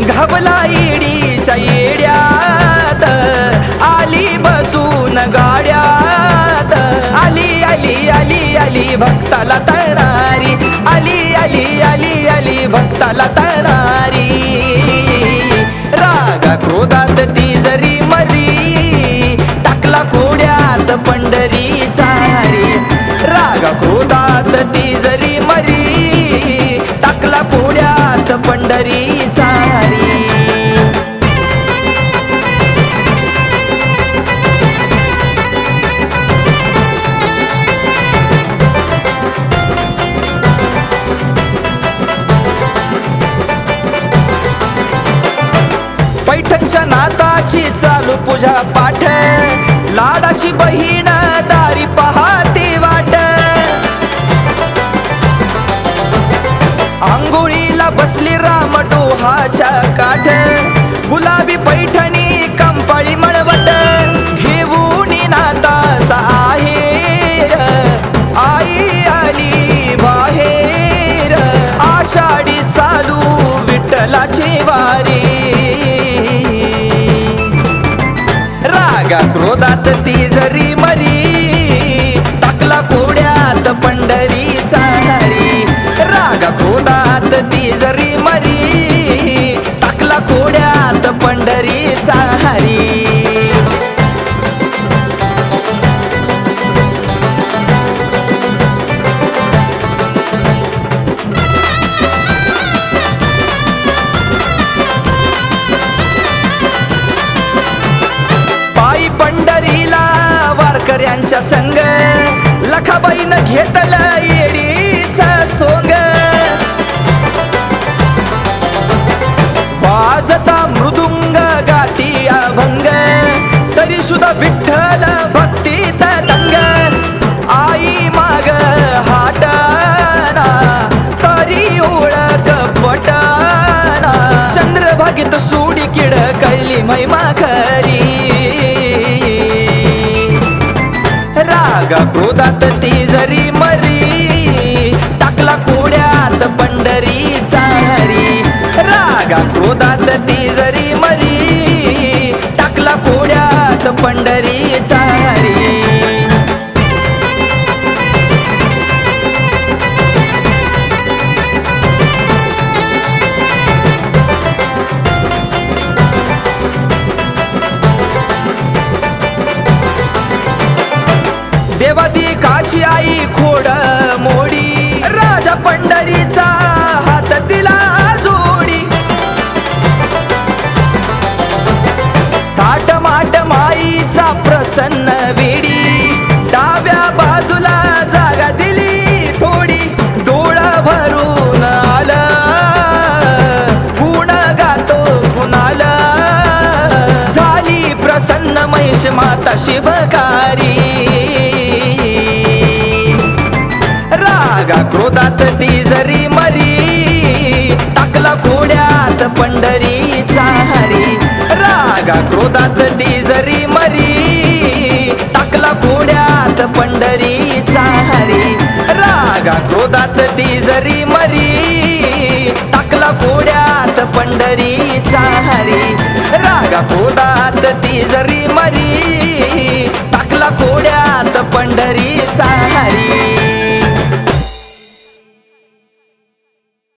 घाबला ईडीच्या येड्यात आली बसून गाड्यात आली आली आली आली भक्ताला तळणारी आली आली आली आली भक्ताला तळणारी रागा क्रोधात ती जरी मरी टाकला खोड्यात पंढरीचा रे रागा क्रोधात ती जरी मरी टाकला खोड्यात पंढरीचा रे पैठणच्या नाताची चालू पूजा पाठ लाडाची बहीण दारी पहाते वाट आंघोळीला बसली राम डोहाच्या काठ गुलाबी पैठणी कंपाळी मळवट घेऊन नाताचा आहेर आई आली बाहेर आषाढी चालू विठ्ठलाची वारी रागा क्रोधात ती जरी मरी टाकला कोड्यात पंढरीचा हरी रागा क्रोधात ती जरी मरी टाकला कोड्यात पंढरीचा हरी पंढरीला वारकऱ्यांच्या संग लखाबाईनं घेतलं येडीचा सोंग वाजता मृदुंग गाती अभंग तरी सुद्धा विठ्ठल भक्तीत दंग आई माग हाटाना तरी ओळख पटाना चंद्रभागेत सोडी किड कैली महिमा खरी रागा क्रोधात ती जरी मरी टाकला कोड्यात पंढरीचा हरी रागा क्रोधात ती जरी मरी टाकला कोड्यात पंढरीचा हरी देवादिकाची आई खोड मोडी राजा पंढरीचा हात दिला जोडी थाट माट माईचा प्रसन्न वेडी डाव्या बाजूला जागा दिली थोडी डोळा भरून आलं गुण गातो कुणाला झाली प्रसन्न महिष माता शिवकारी रागा क्रोधात ती जरी मरी टाकला खोड्यात पंढरीचा हरी रागा क्रोधात ती जरी मरी टाकला खोड्यात पंढरीचा हरी रागा क्रोधात ती जरी मरी टाकला खोड्यात पंढरीचा हरी रागा क्रोधात ती जरी मरी टाकला खोड्यात पंढरीचा हरी